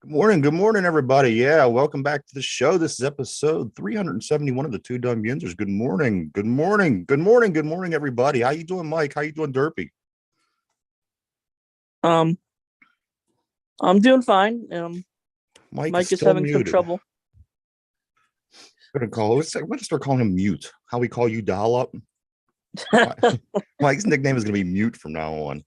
Good morning, everybody. Yeah, welcome back to the show. This is episode 371 of the Two Dum Yinzers. Good morning, everybody. How you doing, Mike? How you doing, Derpy? Um, I'm doing fine. Mike is Mike is still having some muted. trouble. We're gonna start calling him Mute. How we call you, Dollop? Mike's nickname is gonna be Mute from now on.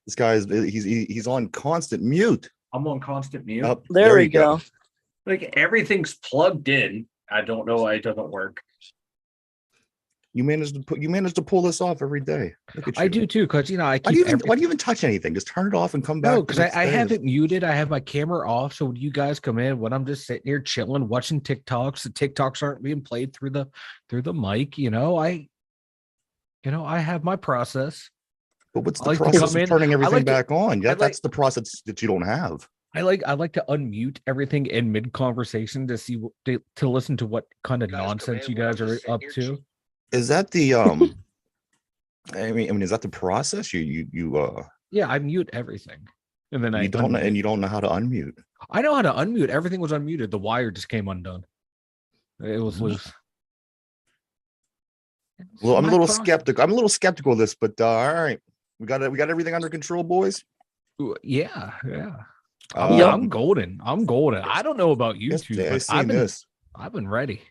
This guy he's on constant mute. I'm on constant mute. Oh, There we go. Like everything's plugged in. I don't know why it doesn't work. You managed to pull this off every day. Look at you. I do too, because I Why keep. do you even touch anything? Just turn it off and come back. No, because I have it muted. I have my camera off, so when you guys come in, when I'm just sitting here chilling, watching TikToks, the TikToks aren't being played through the mic. I have my process. But what's I the like to process come of in- turning everything like to- back on? Yeah, I that's the process that you don't have. I like to unmute everything in mid conversation to see to listen to what kind of nonsense you guys are up to. Is that the I mean, is that the process? Yeah, I mute everything, and then you don't know how to unmute. I know how to unmute. Everything was unmuted. The wire just came undone. It was loose. Well, I'm a My little process. skeptical. I'm a little skeptical of this, but all right, we got everything under control, boys. Yeah. Um, I'm golden. I don't know about you yes, two, I've but seen this. I've been ready.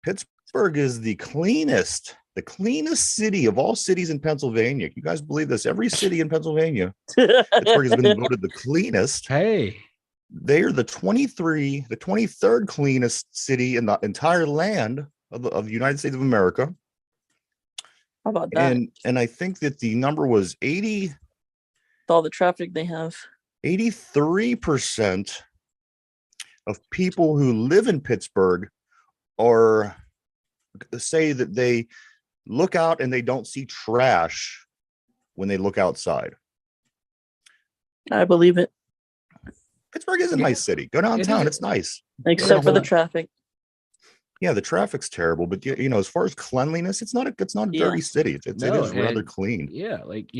Pittsburgh is the cleanest city of all cities in Pennsylvania. Can you guys believe this? Every city in Pennsylvania, Pittsburgh has been voted the cleanest. Hey, They are the 23rd cleanest city in the entire land of the United States of America. How about that? And I think that the number was With all the traffic they have. 83% of people who live in Pittsburgh are say that they look out and they don't see trash when they look outside. I believe it. Pittsburgh is a nice city. Go downtown, it's nice. Except for the Yeah. traffic. Yeah, the traffic's terrible, but as far as cleanliness, it's not a Yeah. dirty city. It is rather and- clean. yeah, like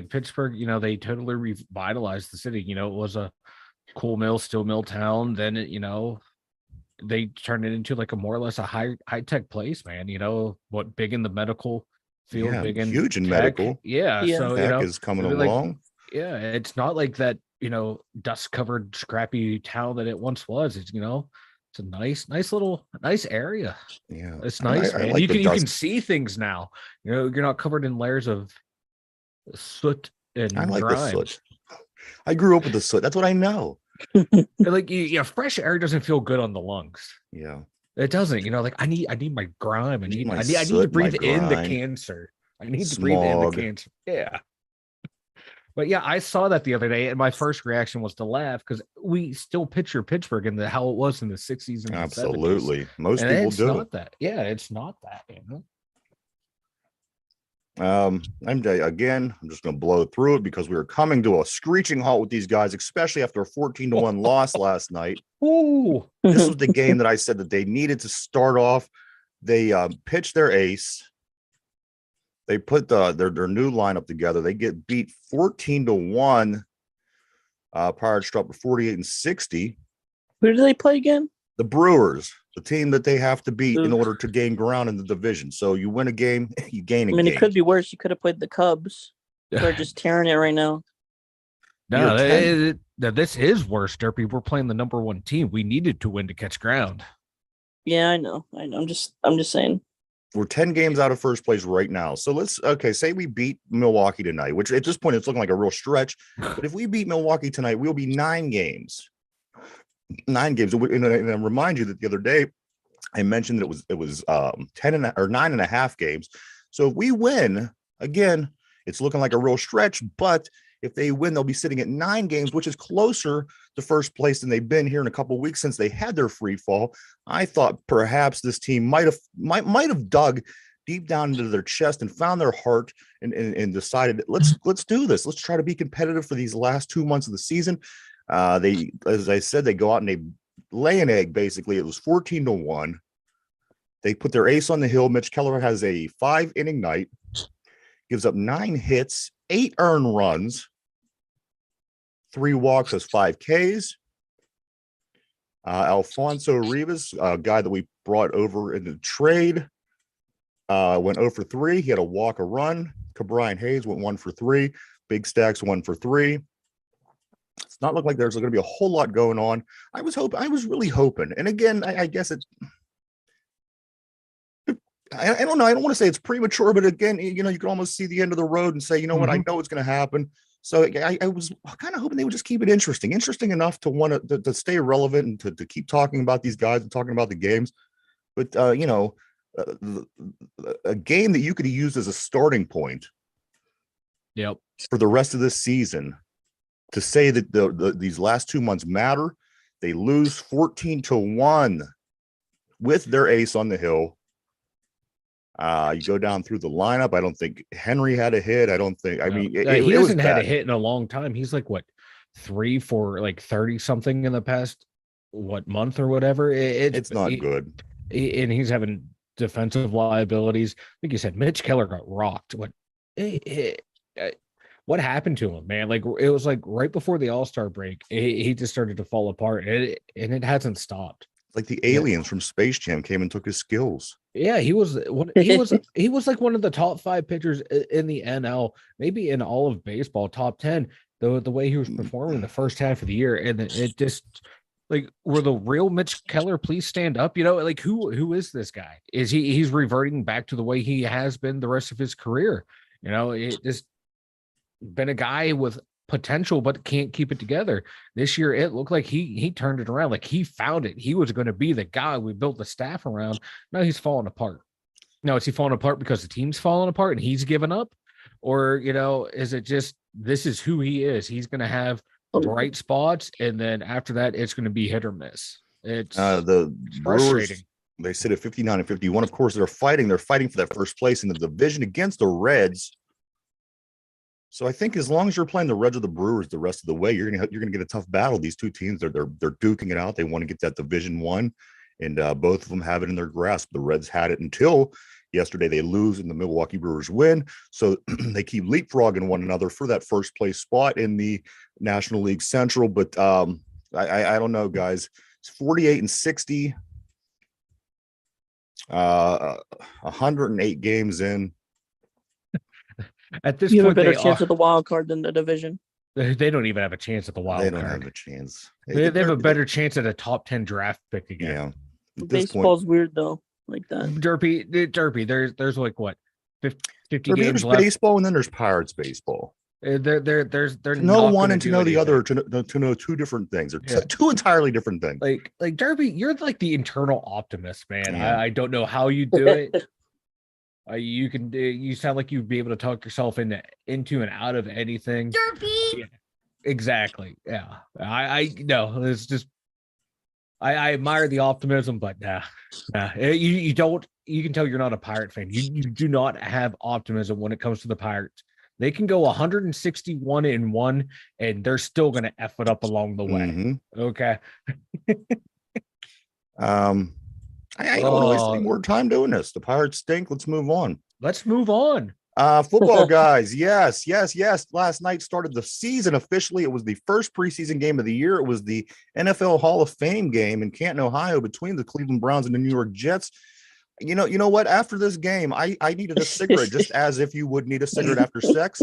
Pittsburgh, they totally revitalized the city. It was a cool steel mill town. Then they turned it into like a more or less a high tech place, man. What big in the medical field, Yeah, big in huge in tech. medical. Yeah, Yeah. so Tech is coming it'd be like- along. yeah, it's not like that, dust covered, scrappy town that it once was. It's it's a nice area. Yeah, It's I nice, like man. the You can dust. see things now. You're not covered in layers of soot and I like the grime. soot. I grew up with the soot. That's what I know. Like fresh air doesn't feel good on the lungs. Yeah. It doesn't. Like I need my grime. I need my I need to soot, my breathe in the grime. cancer. I need to breathe in the Smog. cancer. Yeah. But yeah, I saw that the other day, and my first reaction was to laugh because we still picture Pittsburgh and how it was in the 60s and the 70s. Absolutely. Most And people it's do. not that. Yeah, it's not that. I'm just going to blow through it because we were coming to a screeching halt with these guys, especially after a 14-1 loss last night. Ooh. This was the game that I said that they needed to start off. They pitched their ace. They put their new lineup together. They get beat 14-1. Pirates dropped to 48-60. Who do they play again? The Brewers, the team that they have to beat in Oof. order to gain ground in the division. So you win a game, you gain a I mean, game. it could be worse. You could have played the Cubs. They're just tearing it right now. No, You're this is worse, Derpy. We're playing the number one team. We needed to win to catch ground. Yeah, I know. I'm just saying. We're 10 games out of first place right now. So say we beat Milwaukee tonight, which at this point it's looking like a real stretch. But if we beat Milwaukee tonight, we'll be 9 games. 9 games. And I remind you that the other day I mentioned that it was 9.5 games. So if we win again, it's looking like a real stretch. But if they win, they'll be sitting at 9 games, which is closer to first place than they've been here in a couple of weeks since they had their free fall. I thought perhaps this team might have dug deep down into their chest and found their heart and decided, let's do this. Let's try to be competitive for these last 2 months of the season. As I said, they go out and they lay an egg. Basically, it was 14-1. They put their ace on the hill. Mitch Keller has a 5-inning night, gives up 9 hits, 8 earned runs, 3 walks, has 5 Ks. Alfonso Rivas, a guy that we brought over in the trade, went 0 for 3. He had a walk, a run. Cabrian Hayes went 1 for 3. Big Stacks 1 for 3. It's not look like there's going to be a whole lot going on. I was really hoping. And again, I guess I don't know. I don't want to say it's premature, but again, you can almost see the end of the road and say, you know what, I know it's going to happen. So I was kind of hoping they would just keep it interesting enough to want to stay relevant and to keep talking about these guys and talking about the games. But, a game that you could use as a starting point for the rest of this season to say that these last 2 months matter. They lose 14-1 with their ace on the hill. You go down through the lineup. I don't think Henry had a hit. I don't think. I mean, he hasn't had a hit in a long time. He's like 3 for 30 something in the past month or whatever. It's not good. And he's having defensive liabilities. Like you said, Mitch Keller got rocked. What happened to him, man? Like it was right before the All-Star break, he just started to fall apart, and it hasn't stopped. Like the aliens from Space Jam came and took his skills. Yeah, he was like one of the top 5 pitchers in the NL, maybe in all of baseball, top 10. The way he was performing the first half of the year, and it just were the real Mitch Keller, please stand up. Who is this guy? Is he's reverting back to the way he has been the rest of his career? It just been a guy with potential but can't keep it together. This year it looked like he turned it around. Like he found it. He was going to be the guy we built the staff around. Now he's falling apart. Now is he falling apart because the team's falling apart and he's given up? Or is it just this is who he is? He's going to have bright spots, and then after that it's going to be hit or miss. It's the frustrating. Brewers, they sit at 59-51. Of course, they're fighting for that first place in the division against the Reds. So I think as long as you're playing the Reds or the Brewers the rest of the way, you're gonna get a tough battle. These two teams, they're duking it out. They want to get that Division 1, and both of them have it in their grasp. The Reds had it until yesterday. They lose and the Milwaukee Brewers win, so they keep leapfrogging one another for that first place spot in the National League Central. But I don't know, guys. It's 48-60, 108 games in. At this you point, have a better chance at the wild card than the division. They don't even have a chance at the wild card. They don't have a chance. They have a better chance at a top 10 draft pick again. Yeah. Baseball's weird though, like that. Derpy. There's 50 games games left. Baseball, and then there's Pirates baseball. They're to know one and to know the other, to know two different things. They're two entirely different things. Like Derpy, you're like the internal optimist, man. Yeah. I don't know how you do it. You sound like you'd be able to talk yourself into and out of anything. Derpy. Yeah, exactly. Yeah. I know. It's just I admire the optimism, but you don't. You can tell you're not a Pirate fan. You do not have optimism when it comes to the Pirates. They can go 161-1, and they're still going to F it up along the way. Mm-hmm. Okay. I don't want to waste any more time doing this. The Pirates stink. Let's move on. Football guys. Yes. Last night started the season officially. It was the first preseason game of the year. It was the NFL Hall of Fame game in Canton, Ohio, between the Cleveland Browns and the New York Jets. You know what? After this game, I needed a cigarette, just as if you would need a cigarette after sex.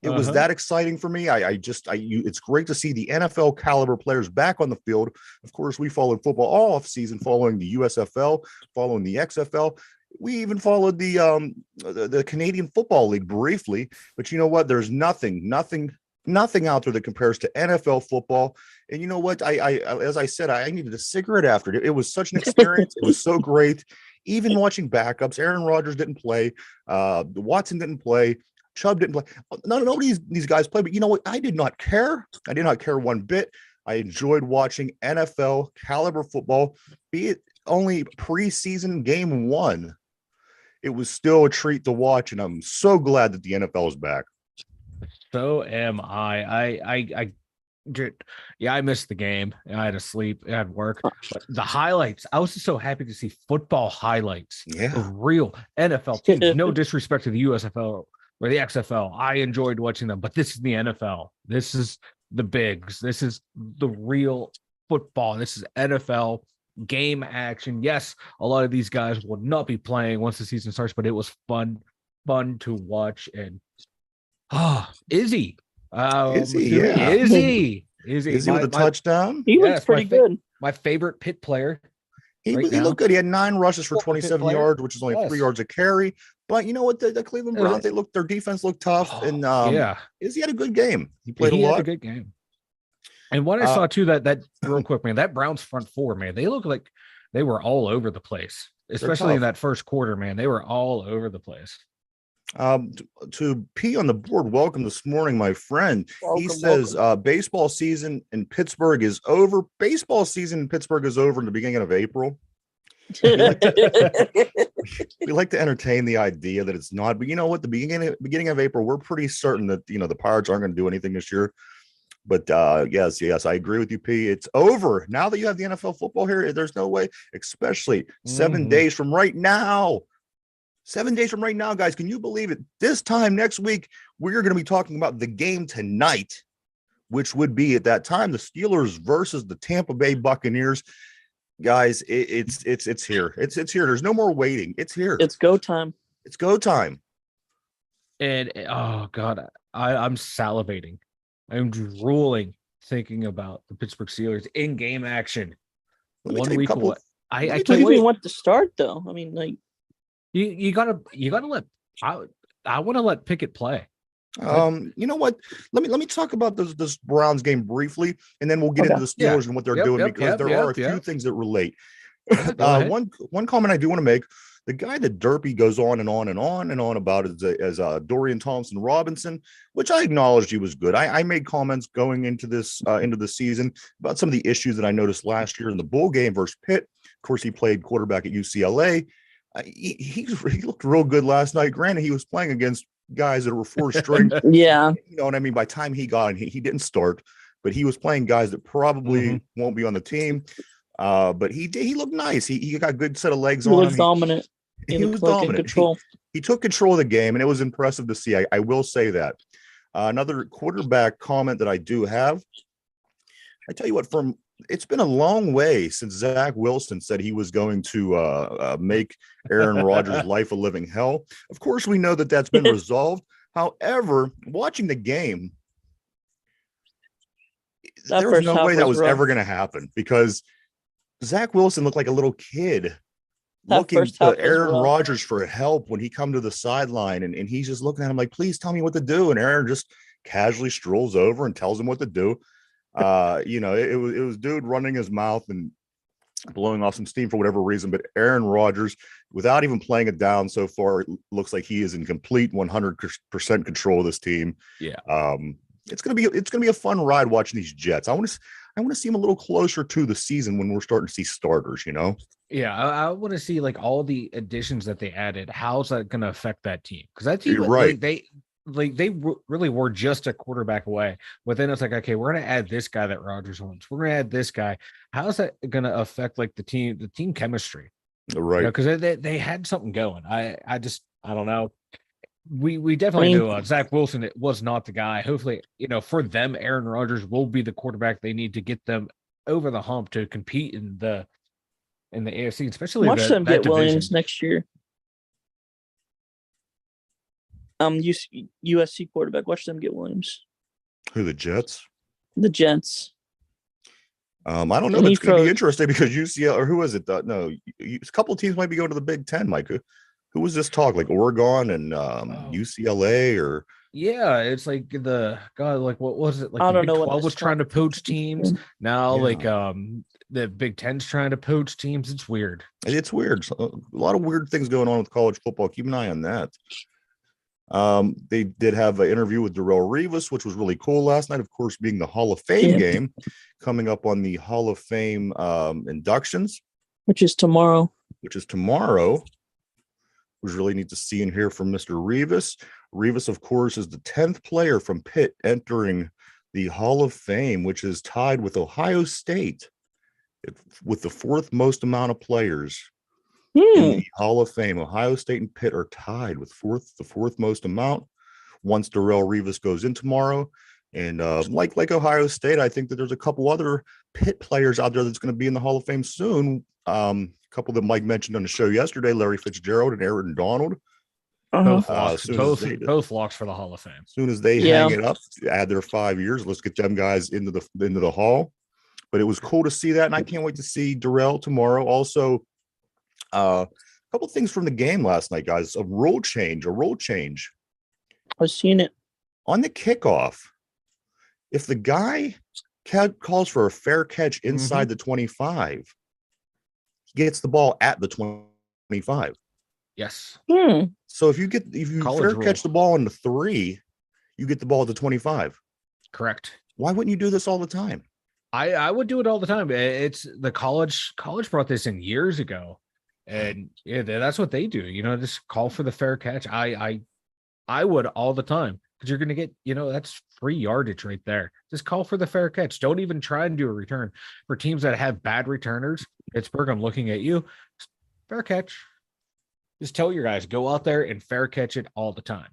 It was that exciting for me. It's great to see the NFL caliber players back on the field. Of course, we followed football all off season, following the USFL, following the XFL. We even followed the Canadian Football League briefly. But you know what? There's nothing out there that compares to NFL football. And you know what? As I said, I needed a cigarette after it. It was such an experience. It was so great. Even watching backups, Aaron Rodgers didn't play. Watson didn't play. Chubb didn't play. Nobody these guys play, but you know what? I did not care. I did not care one bit. I enjoyed watching NFL caliber football, be it only preseason game 1. It was still a treat to watch, and I'm so glad that the NFL is back. So am I. I missed the game. I had to sleep. I had work. But the highlights. I was just so happy to see football highlights. Yeah, of real NFL teams. No disrespect to the USFL or the XFL. I enjoyed watching them, but this is the NFL. This is the bigs. This is the real football. This is NFL game action. Yes, a lot of these guys will not be playing once the season starts, but it was fun to watch. And Izzy. Yeah. Izzy Is he with a touchdown? He looks pretty good. My favorite Pitt player. He right looked good. He had 9 rushes for Pitt 27 player. yards, which is only 3 yards a carry. But you know what? The Cleveland Browns, their defense looked tough. And Izzy had a good game. He played a lot. Had a good game. And what I saw too, that real quick, man, that Browns front four, man, they look like they were all over the place, especially in that first quarter, man. They were all over the place. To P on the board, welcome this morning, my friend. He says baseball season in Pittsburgh is over. Baseball season in Pittsburgh is over in the beginning of April. We like to entertain the idea that it's not, but you know what? The beginning of April, we're pretty certain that the Pirates aren't going to do anything this year. But yes, I agree with you, P. It's over now that you have the NFL football here. There's no way, especially 7 days from right now. 7 days from right now, guys. Can you believe it? This time next week, we're going to be talking about the game tonight, which would be at that time the Steelers versus the Tampa Bay Buccaneers. Guys, it's here. It's here. There's no more waiting. It's here. It's go time. It's go time. And oh god, I'm salivating. I'm drooling thinking about the Pittsburgh Steelers in game action. 1 week away. I can't can't even wait. want to start though. I mean, like You gotta let. I want to let Pickett play. You know what? Let me talk about this Browns game briefly, and then we'll get into the Steelers and what they're doing because there are a few things that relate. One comment I do want to make: the guy that Derpy goes on and on and on and on about is Dorian Thompson-Robinson, which I acknowledged he was good. I made comments going into this into the season about some of the issues that I noticed last year in the bowl game versus Pitt. Of course, he played quarterback at UCLA. He looked real good last night. Granted, he was playing against guys that were 4th-string. yeah, you know what I mean. By the time he got in, he didn't start, but he was playing guys that probably won't be on the team. But he looked nice. He got a good set of legs on him. Dominant. He was dominant. Control. He took control of the game, and it was impressive to see. I will say that. Another quarterback comment that I do have. I tell you what, it's been a long way since Zach Wilson said he was going to make Aaron Rodgers' life a living hell. Of course, we know that that's been resolved. However, watching the game, there was no way that was ever going to happen because Zach Wilson looked like a little kid looking to Aaron Rodgers for help when he come to the sideline, and he's just looking at him like, please tell me what to do. And Aaron just casually strolls over and tells him what to do. It was dude running his mouth and blowing off some steam for whatever reason, but Aaron Rodgers, without even playing it down so far, it looks like he is in complete 100% control of this team. Yeah. It's gonna be a fun ride watching these Jets. I want to see them a little closer to the season when we're starting to see starters. Yeah, I want to see like all the additions that they added. How's that going to affect that team? Because that team, you're right. They really were just a quarterback away. But then it's like, okay, we're going to add this guy that Rodgers wants. We're going to add this guy. How's that going to affect like the team chemistry? Right. Because they had something going. I don't know. We definitely knew Zach Wilson. It was not the guy. Hopefully, for them, Aaron Rodgers will be the quarterback they need to get them over the hump to compete in the AFC, especially watch them get division. Williams next year. USC quarterback. Watch them get Williams. Who, the Jets? The Jets. I don't know. It's going to be interesting because UCL or who is it? No, a couple of teams might be going to the Big Ten, Mike. Who was this talk? Like Oregon and UCLA or? Yeah, it's like like what was it? Like I don't the Big know. 12 was trying to poach teams. Now, the Big Ten's trying to poach teams. It's weird. It's weird. A lot of weird things going on with college football. Keep an eye on that. They did have an interview with Darrelle Revis, which was really cool last night. Of course, being the Hall of Fame game, coming up on the Hall of Fame inductions, which is tomorrow. Was really neat to see and hear from Mr. Revis. Revis, of course, is the 10th player from Pitt entering the Hall of Fame, which is tied with Ohio State with the 4th most amount of players in the Hall of Fame. Ohio State and Pitt are tied with the fourth most amount. Once Darrelle Revis goes in tomorrow, And like Ohio State, I think that there's a couple other Pitt players out there that's going to be in the Hall of Fame soon. A couple that Mike mentioned on the show yesterday, Larry Fitzgerald and Aaron Donald. Uh-huh. Both locks for the Hall of Fame. As soon as they Yeah. hang it up, add their 5 years, let's get them guys into the Hall. But it was cool to see that, and I can't wait to see Darrell tomorrow. Also, a couple things from the game last night, guys. A rule change. I've seen it. On the kickoff. If the guy calls for a fair catch inside the 25, he gets the ball at the 25. Yes. So if you College fair rule. catch the ball in the 3, you get the ball at the 25. Correct. Why wouldn't you do this all the time? I would do it all the time. It's the college brought this in years ago, and yeah, that's what they do. Just call for the fair catch. I would all the time, because you're going to get, that's free yardage right there. Just call for the fair catch. Don't even try and do a return. For teams that have bad returners, Pittsburgh, I'm looking at you. Fair catch. Just tell your guys, go out there and fair catch it all the time.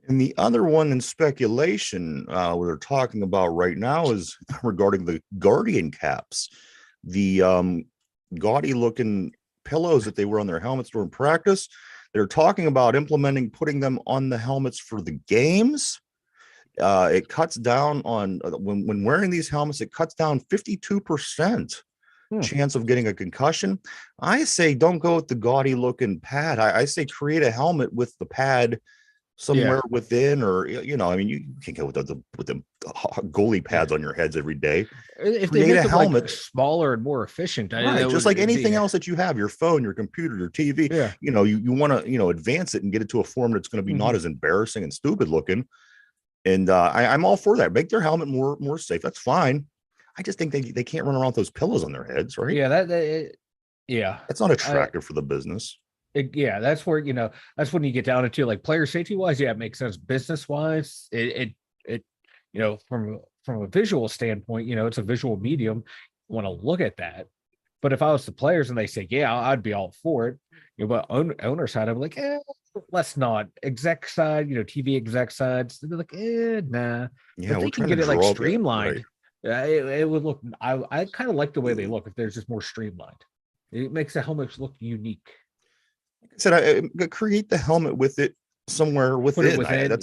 And the other one in speculation we're talking about right now is regarding the Guardian caps, the gaudy looking pillows that they wear on their helmets during practice. They're talking about putting them on the helmets for the games. It cuts down on when wearing these helmets, it cuts down 52% chance of getting a concussion. I say don't go with the gaudy looking pad. I say create a helmet with the pad somewhere within, or you can't go with the goalie pads on your heads every day. If Create they make a them helmet like smaller and more efficient, right, just like anything else that you have, your phone, your computer, your TV, you want to advance it and get it to a form that's going to be not as embarrassing and stupid looking. And I'm all for that. Make their helmet more safe. That's fine. I just think they can't run around with those pillows on their heads, right? Yeah, that's not attractive for the business. That's where that's when you get down into like player safety wise. Yeah, it makes sense. Business wise, it from a visual standpoint, it's a visual medium. You want to look at that. But if I was the players and they say, yeah, I'd be all for it. But owner side, I'm like, let's not. Exec side, TV exec sides, they're like, nah. Yeah, if they can get it like streamlined, it would look. I kind of like the way they look. If there's just more streamlined, it makes the helmets look unique. I said, I create the helmet with it somewhere within. A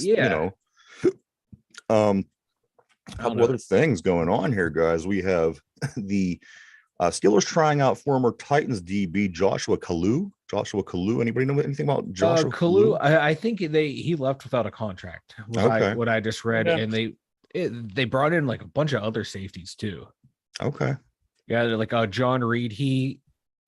couple other things going on here, guys. We have the Steelers trying out former Titans DB Joshua Kalu. Anybody know anything about Joshua Kalu? I think he left without a contract. What I just read, and they brought in like a bunch of other safeties too. Okay. Yeah, like John Reed. He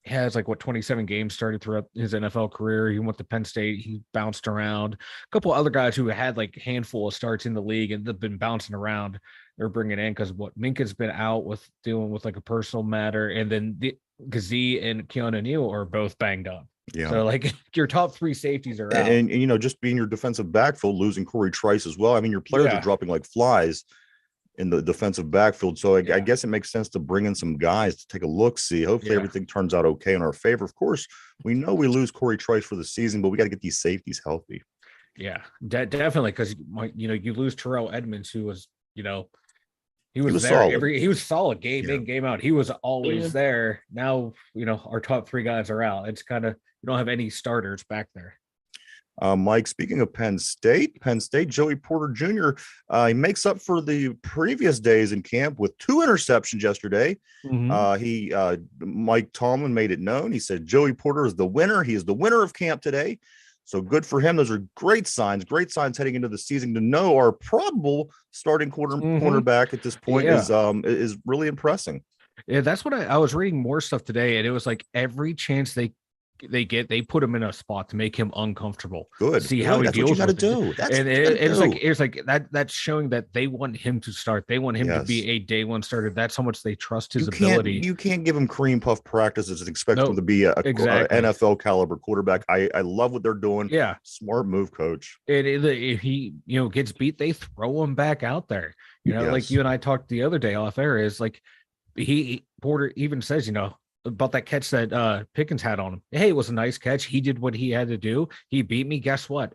has 27 games started throughout his NFL career. He went to Penn State. He bounced around. A couple other guys who had like a handful of starts in the league and they've been bouncing around. They're bringing in because Minka's been out with dealing with like a personal matter, and then Gazee and Keanu Neal are both banged up. Yeah. So your top 3 safeties are out. And just being your defensive backfield, losing Corey Trice as well. I mean, your players are dropping like flies in the defensive backfield. So I guess it makes sense to bring in some guys to take a look, see. Hopefully everything turns out okay in our favor. Of course, we know we lose Corey Trice for the season, but we got to get these safeties healthy. Yeah, definitely. Because you lose Terrell Edmonds, who was, he was there solid. He was solid game in, game out. He was always there. Now, our top 3 guys are out. It's kind of, you don't have any starters back there. Mike, speaking of Penn State, Joey Porter Jr., he makes up for the previous days in camp with 2 interceptions yesterday. Mike Tomlin made it known. He said Joey Porter is the winner. He is the winner of camp today. So good for him. Those are great signs heading into the season to know our probable starting cornerback at this point is really impressing. Yeah, that's what I was reading more stuff today, and it was like every chance they put him in a spot to make him uncomfortable. Good. See how he deals with it. It's like that's showing that they want him to start. They want him to be a day one starter. That's how much they trust his ability. You can't give him cream puff practices and expect him to be a NFL caliber quarterback. I love what they're doing. Yeah. Smart move, coach. If he gets beat, they throw him back out there. Like you and I talked the other day off air, is like Porter even says, about that catch that Pickens had on him. Hey, it was a nice catch. He did what he had to do. He beat me. Guess what?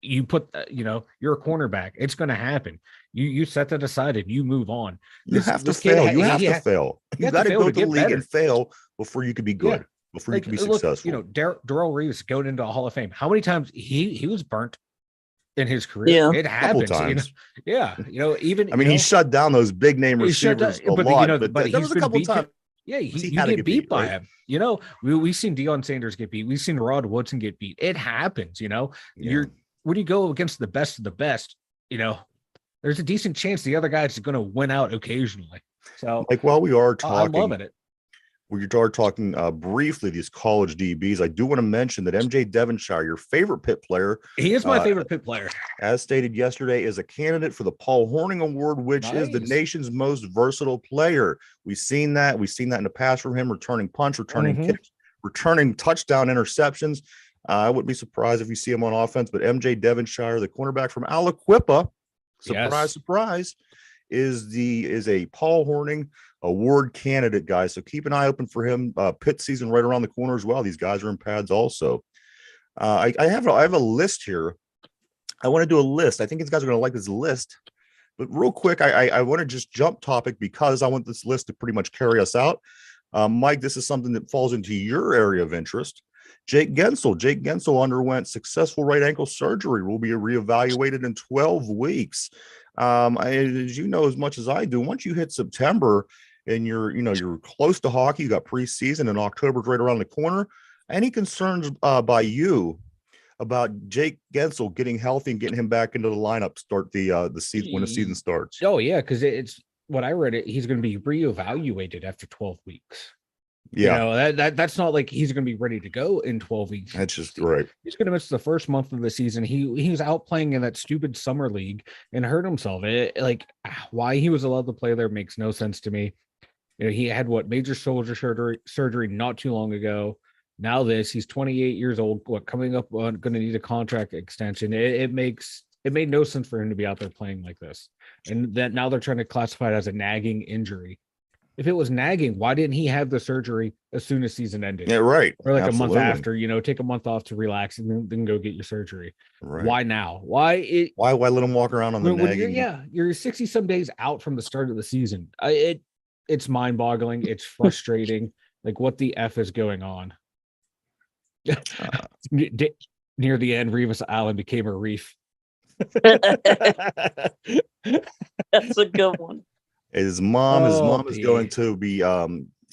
You put, you're a cornerback. It's going to happen. You set that aside and you move on. You have to fail. You have to fail. You got to go to the league and fail before you could be good. Yeah. Before you could be successful. You know, Darrell Reeves going into a Hall of Fame. How many times he was burnt in his career? Yeah. It happens. Times. You know? Yeah. You know, even I mean, he shut down those big name receivers a lot, but there was a couple times. Yeah, you get beat by him. You know, we've seen Deion Sanders get beat. We've seen Rod Woodson get beat. It happens. You know, when you go against the best of the best, you know, there's a decent chance the other guy's going to win out occasionally. So, like, while we are talking, I'm loving it. We are talking briefly these college DBs. I do want to mention that MJ Devonshire, your favorite Pitt player, he is my favorite Pitt player, as stated yesterday, is a candidate for the Paul Hornung Award, which is the nation's most versatile player. We've seen that in the past from him, returning punts, returning kicks, returning touchdown interceptions. I wouldn't be surprised if you see him on offense, but MJ Devonshire, the cornerback from Aliquippa, surprise, is a Paul Hornung Award candidate, guys. So keep an eye open for him. Pitt season right around the corner as well. These guys are in pads also. I have a list here. I want to do a list. I think these guys are going to like this list. But real quick, I want to just jump topic because I want this list to pretty much carry us out. Mike, this is something that falls into your area of interest. Jake Gensel underwent successful right ankle surgery. Will be reevaluated in 12 weeks. As you know as much as I do, once you hit September and you're close to hockey, you got preseason and October's right around the corner. Any concerns by you about Jake Gensel getting healthy and getting him back into the lineup start the season when the season starts? Oh yeah, because it's what I read. He's going to be reevaluated after 12 weeks. Yeah, you know, that's not like he's going to be ready to go in 12 weeks. That's just right. He's going to miss the first month of the season. He was out playing in that stupid summer league and hurt himself. Why he was allowed to play there makes no sense to me. You know, he had major shoulder surgery not too long ago. Now he's 28 years old. Coming up on going to need a contract extension. It made no sense for him to be out there playing like this. And that now they're trying to classify it as a nagging injury. If it was nagging, why didn't he have the surgery as soon as season ended? Yeah, right. Or like Absolutely. A month after, you know, take a month off to relax and then go get your surgery. Right. Why now? Why let him walk around on the nagging? You're 60 some days out from the start of the season. It's mind boggling. It's frustrating. Like, what the F is going on? Near the end, Revis Island became a reef. That's a good one. His mom is going to be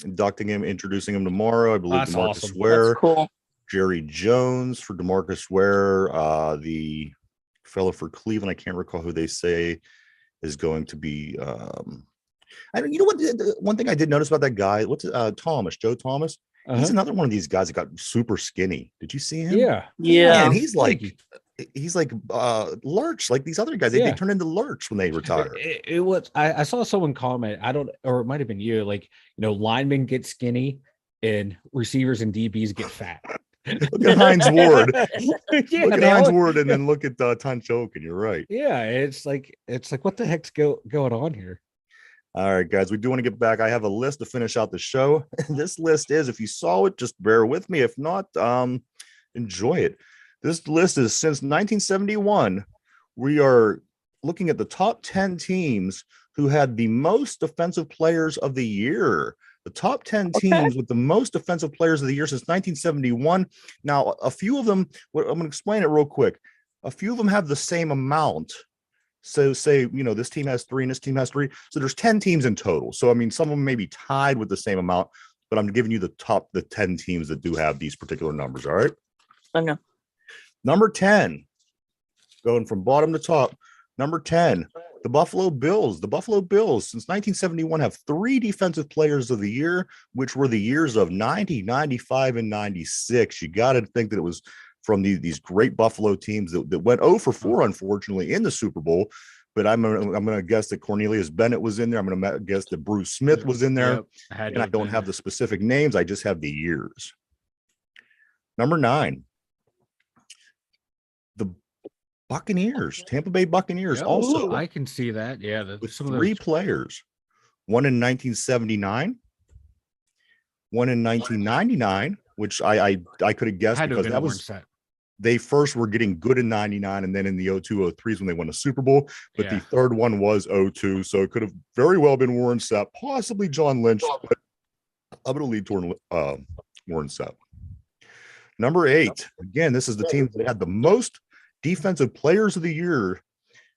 inducting him, introducing him tomorrow. I believe That's DeMarcus awesome. Ware, That's cool. Jerry Jones for DeMarcus Ware, the fellow for Cleveland. I can't recall who they say is going to be. I don't. You know what? One thing I did notice about that guy, Thomas, Joe Thomas. He's another one of these guys that got super skinny. Did you see him? Yeah. And he's like Lurch, like these other guys. They turn into Lurch when they retire. It was. I saw someone comment. Or it might have been you. Like, you know, linemen get skinny, and receivers and DBs get fat. Look at Hines Ward. Look at Hines Ward, and then look at Tunchoke, and you're right. Yeah, it's like what the heck's going on here? All right, guys, we do want to get back. I have a list to finish out the show. This list is, if you saw it, just bear with me. If not, enjoy it. This list is since 1971. We are looking at the top 10 teams who had the most defensive players of the year. The top 10 teams with the most defensive players of the year since 1971. Now, a few of them, I'm going to explain it real quick. A few of them have the same amount. So say, you know, this team has 3 and this team has 3. So there's 10 teams in total. So, I mean, some of them may be tied with the same amount, but I'm giving you the 10 teams that do have these particular numbers. All right. Okay. Number 10, going from bottom to top. Number 10, the Buffalo Bills. The Buffalo Bills, since 1971, have 3 defensive players of the year, which were the years of 90, 95, and 96. You got to think that it was from these great Buffalo teams that went 0 for 4, unfortunately, in the Super Bowl. But I'm gonna guess that Cornelius Bennett was in there. I'm gonna guess that Bruce Smith was in there. And I don't have the specific names. I just have the years. Number 9, the Buccaneers, Tampa Bay Buccaneers. Also, I can see that. Yeah, with 3 players, one in 1979, one in 1999, which I could have guessed because they first were getting good in 99, and then in the 02-03 is when they won the Super Bowl. But the third one was 02, so it could have very well been Warren Sapp, possibly John Lynch, but I'm going to lead toward Warren Sapp. Number 8. Again, this is the team that had the most defensive players of the year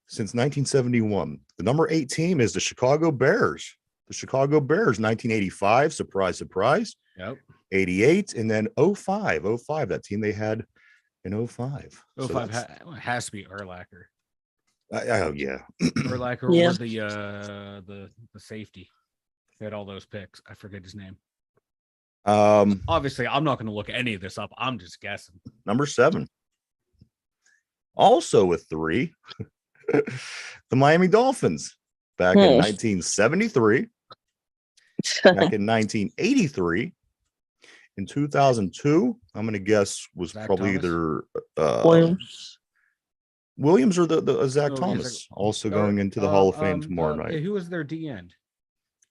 since 1971. The number 8 team is the Chicago Bears. The Chicago Bears, 1985, surprise, surprise. Yep. 88, and then 05, that team they had in 05. 05 has to be Urlacher. Oh, yeah. Urlacher or the safety. They had all those picks. I forget his name. Obviously, I'm not going to look any of this up. I'm just guessing. Number 7. Also with 3, the Miami Dolphins back in 1973, back in 1983, in 2002. I'm going to guess was Zach probably Thomas? either Williams or the Zach Thomas, like, also going into the Hall of Fame tomorrow night. Who was their D end?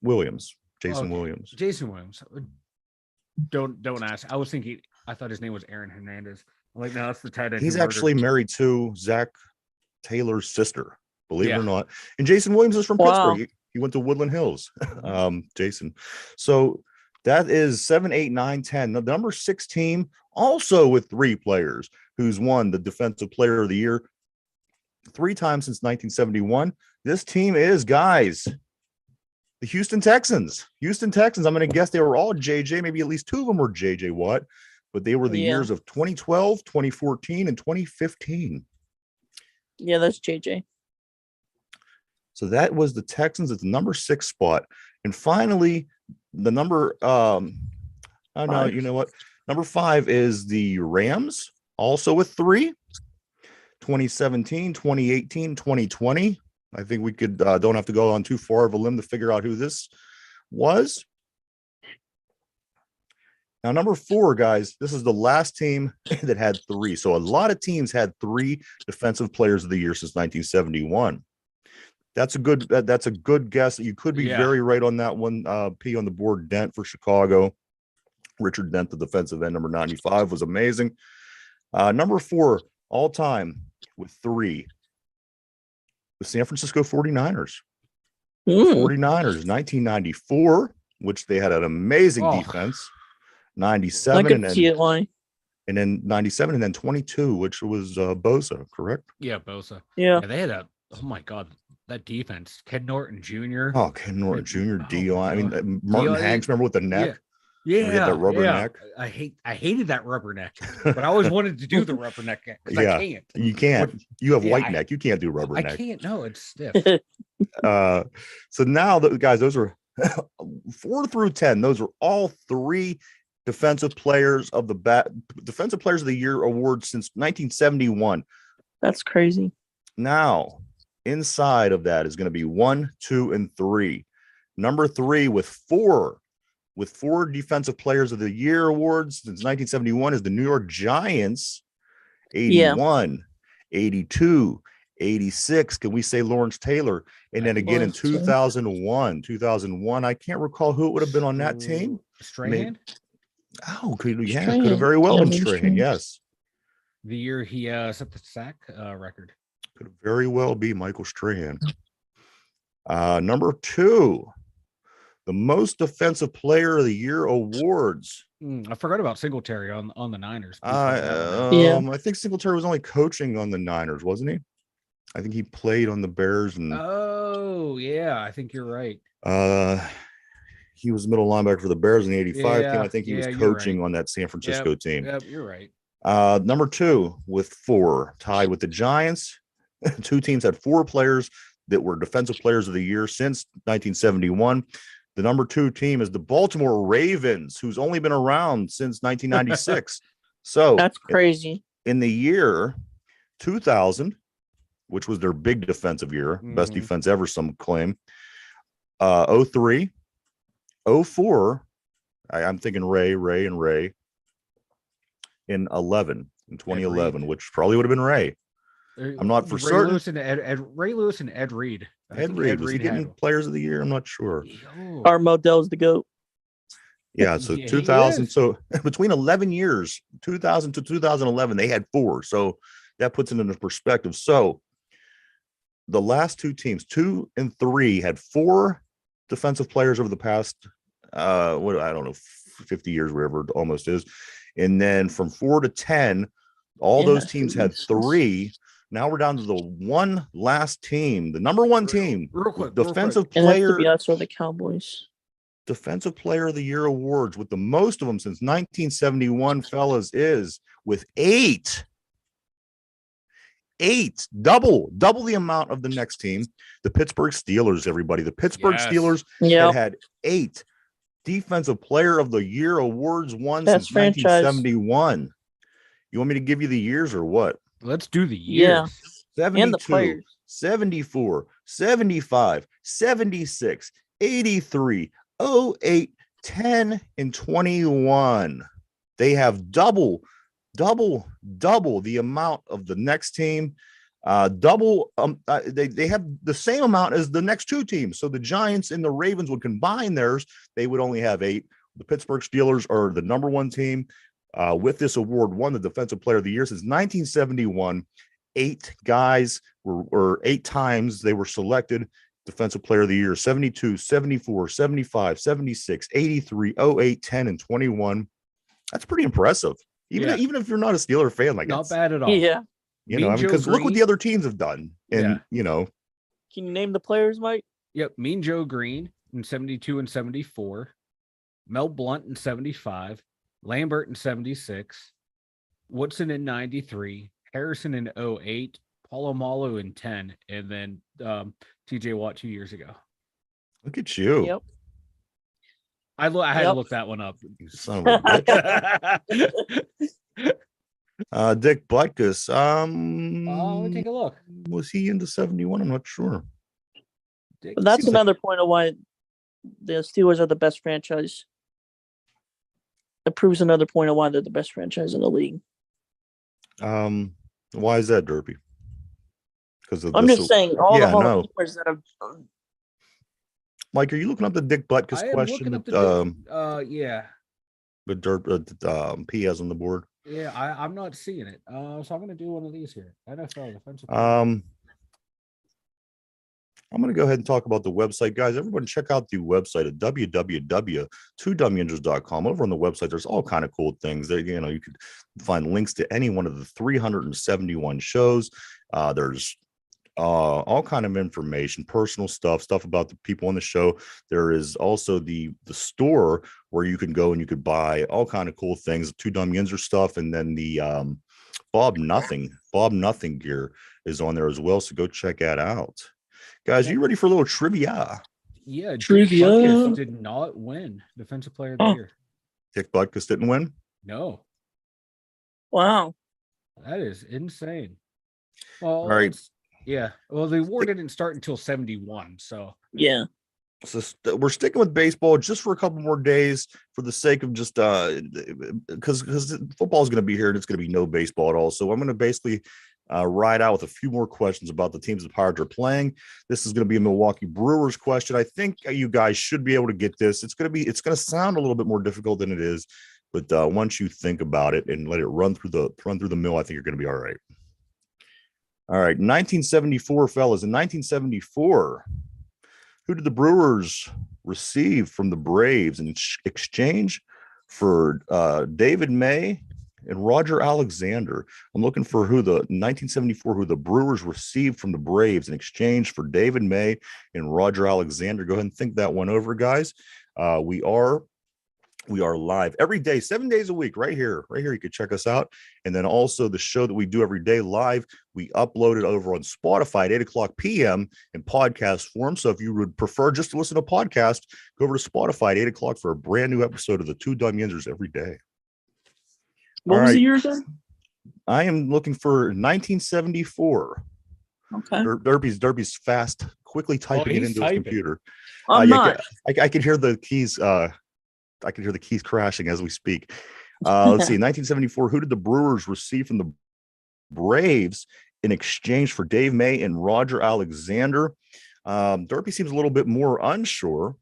Williams, Jason Williams. Jason Williams. Don't ask. I thought his name was Aaron Hernandez. I'm like, no, that's the tight end. He's actually married to Zach Taylor's sister, believe it or not. And Jason Williams is from Pittsburgh. He went to Woodland Hills. Jason. So that is 7, 8, 9, 10. The number 6 team, also with 3 players, who's won the Defensive Player of the Year 3 times since 1971. This team is, guys, the Houston Texans. I'm going to guess they were all JJ. Maybe at least 2 of them were JJ Watt, but they were the years of 2012, 2014, and 2015. Yeah, that's JJ. So that was the Texans at the number 6 spot. And finally, the number, you know what? Number 5 is the Rams, also with 3. 2017, 2018, 2020. I think we could don't have to go on too far of a limb to figure out who this was. Now, number 4, guys, this is the last team that had 3. So a lot of teams had 3 Defensive Players of the Year since 1971. That's a good guess. You could be very right on that one. P on the board. Dent for Chicago. Richard Dent, the defensive end, number 95, was amazing. Number 4 all time with 3. The San Francisco 49ers. 49ers, 1994, which they had an amazing defense. 97 and then 97 and then 22, which was Bosa, correct? Yeah, Bosa. Yeah. They had oh my God, that defense. Ken Norton Jr. Oh, Ken Norton Jr. Dion. I mean, Martin Hanks, remember with the neck? Yeah, that rubber neck. I hated that rubber neck, but I always wanted to do the rubber neck. I can't. You can't. You have white neck. You can't do rubber neck. I can't. No, it's stiff. So now, guys, those are 4 through 10. Those are all 3 Defensive Players of the Year awards since 1971. That's crazy. Now, inside of that is going to be 1, 2, and 3. Number 3 with 4 Defensive Players of the Year awards since 1971 is the New York Giants. 81, 82, 86. Can we say Lawrence Taylor? And then again in 2001, I can't recall who it would have been on that team. Strahan? Could have very well been Strahan. Yes. The year he set the sack record. Could very well be Michael Strahan. Number 2, the most Defensive Player of the Year awards. I forgot about Singletary on the Niners. I think Singletary was only coaching on the Niners, wasn't he? I think he played on the Bears. And I think you're right. He was middle linebacker for the Bears in the 85 team. I think he was coaching on that San Francisco team. Yep, you're right. Number 2 with 4, tied with the Giants. 2 teams had 4 players that were Defensive Players of the Year since 1971. The number 2 team is the Baltimore Ravens, who's only been around since 1996. So that's crazy. In the year 2000, which was their big defensive year, best defense ever, some claim. 03, 04, I'm thinking Ray. In 2011, which probably would have been Ray. I'm not for certain. Ray Lewis and Ed Reed. Ed Reed was getting Players of the Year. I'm not sure. Our Modell's the GOAT. Yeah, so Yeah, he 2000. is. So between 11 years, 2000 to 2011, they had 4. So that puts it into perspective. So the last 2 teams, 2 and 3, had 4 defensive players over the past, what I don't know, 50 years, wherever it almost is. And then from 4 to 10, all Yeah, those teams had Jesus. 3. Now we're down to the one last team, the number 1 team, Real quick, defensive And that could player. be us or the Cowboys. Defensive Player of the Year awards with the most of them since 1971, fellas, is with 8. 8, double the amount of the next team, the Pittsburgh Steelers. Everybody, the Pittsburgh Yes. Steelers Yeah. had 8 Defensive Player of the Year awards won Best since franchise. 1971. You want me to give you the years or what? Let's do the years. Yeah. 72, And the players. 74, 75, 76, 83, 08, 10, and 21. They have double the amount of the next team. They have the same amount as the next 2 teams. So the Giants and the Ravens would combine theirs. They would only have 8. The Pittsburgh Steelers are the number 1 team with this award, won the Defensive Player of the Year since 1971. 8 guys or 8 times they were selected Defensive Player of the Year: 72, 74, 75, 76, 83, 08, 10, and 21. That's pretty impressive. Even if you're not a Steeler fan, like, Not bad at all. Yeah. you know, I mean, Joe because look what Green. the other teams have done, and Yeah. you know, Can you name the players, Mike? Yep. Mean Joe Green in 72 and 74. Mel Blount in 75. Lambert in 76. Woodson in 93. Harrison in 08. Polamalu in 10. And then TJ Watt 2 years ago. look at you, Yep. I had to look that one up. you son of a bitch. Dick Butkus. Let me take a look. Was he into 71? I'm not sure. Dick- But that's Seems like- another point of why the Steelers are the best franchise. It proves another point of why they're the best franchise in the league. Why is that, Derpy? Because of I'm this. just saying, all yeah, the Hall no. of Famers that have. Mike, are you looking up the Dick Butkus I am question looking up that the yeah. the Derp P has on the board? Yeah, I'm not seeing it. So I'm gonna do one of these here. NFL defensive. I'm going to go ahead and talk about the website, guys. Everyone check out the website at www.2dumyinzers.com. Over on the website, there's all kind of cool things there. You know, you could find links to any one of the 371 shows. There's all kind of information, personal stuff about the people on the show. There is also the store where you can go and you could buy all kind of cool things, 2 Dum Yinzers stuff, and then the Bob Nothing gear is on there as well. So go check that out. Guys, are you ready for a little trivia? Yeah, Dick Trivia. Butkus did not win Defensive Player of the Year. Dick Butkus didn't win? No, Wow. that is insane. Well, All right. yeah. Well, the award didn't start until 71. So Yeah. So we're sticking with baseball just for a couple more days for the sake of just because football is going to be here and it's going to be no baseball at all. So I'm going to basically ride out with a few more questions about the teams the Pirates are playing. This is going to be a Milwaukee Brewers question. I think you guys should be able to get this. It's going to sound a little bit more difficult than it is, but once you think about it and let it run through the mill, I think you're going to be all right. All right, 1974, fellas. In 1974, who did the Brewers receive from the Braves in exchange for David May and Roger Alexander? I'm looking for who the Brewers received from the Braves in exchange for David May and Roger Alexander. Go ahead and think that one over, guys. We are live every day, 7 days a week, right here. You can check us out. And then also the show that we do every day live, we upload it over on Spotify at 8:00 p.m. in podcast form. So if you would prefer just to listen to podcast, go over to Spotify at 8:00 for a brand new episode of the 2 Dum Yinzers every day. What All was right. the year again? I am looking for 1974. Okay. Derpy's fast, quickly typing it he's into typing. his computer. I'm not. I can hear the keys. I can hear the keys crashing as we speak. Let's see. 1974. Who did the Brewers receive from the Braves in exchange for Dave May and Roger Alexander? Derpy seems a little bit more unsure,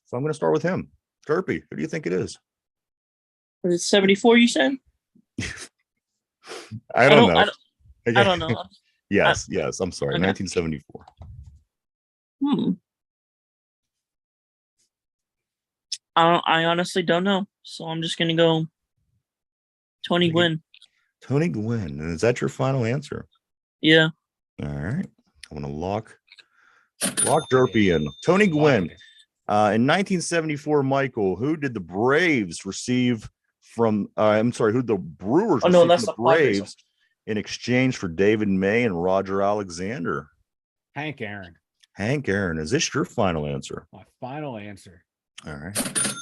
so I'm going to start with him. Derpy, who do you think it is? Was it 74? You said? I don't know. I don't know. Yes. I'm sorry. Okay. 1974. I honestly don't know. So I'm just gonna go Tony Gwynn. Tony Gwynn. And is that your final answer? Yeah. All right. I'm gonna lock Derpy in. Tony Gwynn. In 1974, Michael, who did the Braves receive from? Who the Brewers received that's from the the Padres. Braves in exchange for David May and Roger Alexander? Hank Aaron. Hank Aaron. Is this your final answer? My final answer. All right.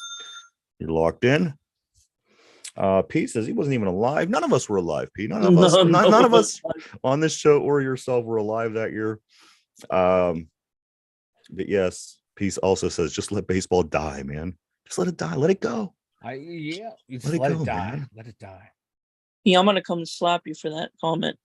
You're locked in. Pete says he wasn't even alive. None of us were alive, Pete. None of us on this show or yourself were alive that year. But yes, Pete also says just let baseball die, man. Just let it die. Let it go. Let it go, die. man. Let it die. Yeah, I'm gonna come and slap you for that comment.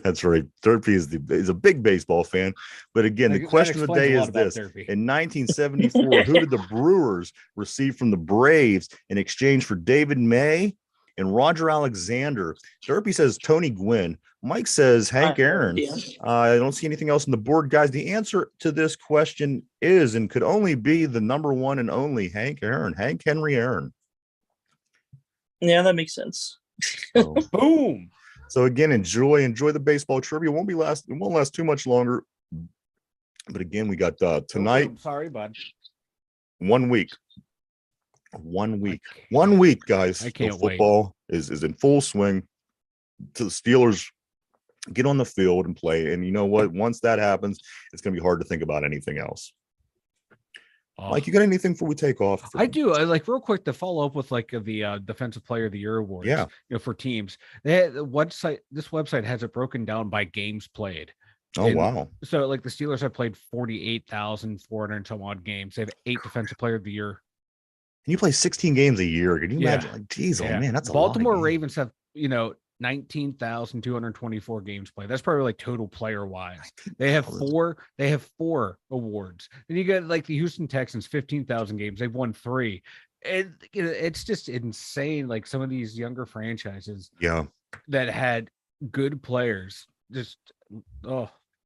That's right. Derpy is a big baseball fan. But again, the question of the day is this. In 1974, who did the Brewers receive from the Braves in exchange for David May and Roger Alexander? Derpy says Tony Gwynn. Mike says Hank Aaron. I don't see anything else on the board, guys. The answer to this question is and could only be the number one and only Hank Aaron, Hank Henry Aaron. Yeah, that makes sense. So, boom. So again, enjoy the baseball trivia. It won't last too much longer. But again, we got tonight. Sorry, bud. 1 week. 1 week. 1 week, guys. I can't football is in full swing. To the Steelers get on the field and play. And you know what? Once that happens, it's gonna be hard to think about anything else. Mike, you got anything before we take off? I do. I like real quick to follow up with like the Defensive Player of the Year awards. Yeah. For teams. This website has it broken down by games played. Oh, wow. So like the Steelers have played 48,400 and some odd games. They have 8 Defensive Player of the Year. And you play 16 games a year. Can you imagine? Like, geez, oh man, that's a Baltimore lot of Ravens have 19,224 games played. That's probably like total player wise. They have 4 awards. Then you get like the Houston Texans, 15,000 games. They've won 3. And it's just insane. Like some of these younger franchises that had good players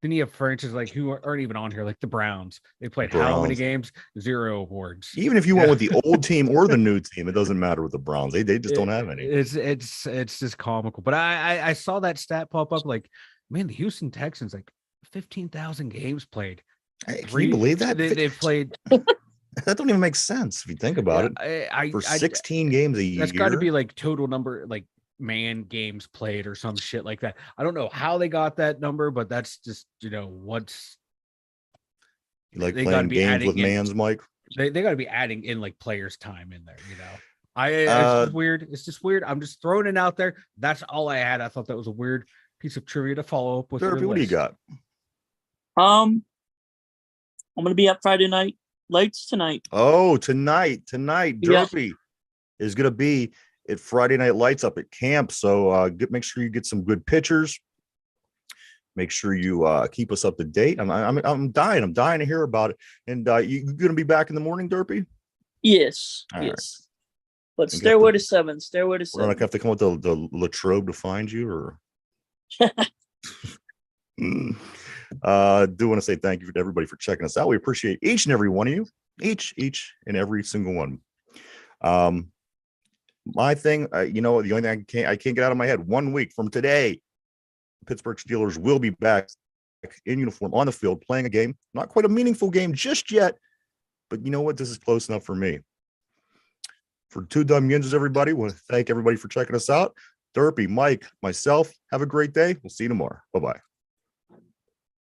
then you have franchises like who aren't even on here, like the Browns. They played how many games? 0 awards. Even if you went with the old team or the new team, it doesn't matter with the Browns. They just don't have any. It's just comical. But I saw that stat pop up. Like, man, the Houston Texans, like 15,000 games played. Hey, can you believe that? They played. That don't even make sense if you think about it. For 16 games a year. That's got to be like total number, like man games played or some shit like that. I don't know how they got that number, but that's just what's you like playing games with mans, Mike. They got to be adding in like players' time in there. It's just weird. It's just weird. I'm just throwing it out there. That's all I had. I thought that was a weird piece of trivia to follow up with. Derpy, what do you got? I'm gonna be up Friday night lights tonight. Oh, tonight, Derpy is gonna be at Friday Night Lights up at camp. So make sure you get some good pictures. Make sure you keep us up to date. I'm dying to hear about it. And you gonna be back in the morning, Derpy? Yes. All yes. Right. But Stairway to Seven. We're gonna have to come with the Latrobe to find you, or do want to say thank you to everybody for checking us out. We appreciate each and every one of you, each and every single one. My thing, the only thing I can't get out of my head, 1 week from today, the Pittsburgh Steelers will be back in uniform on the field playing a game. Not quite a meaningful game just yet, but you know what? This is close enough for me. For 2 Dum Yinzers, everybody, want to thank everybody for checking us out. Derpy, Mike, myself, have a great day. We'll see you tomorrow. Bye-bye.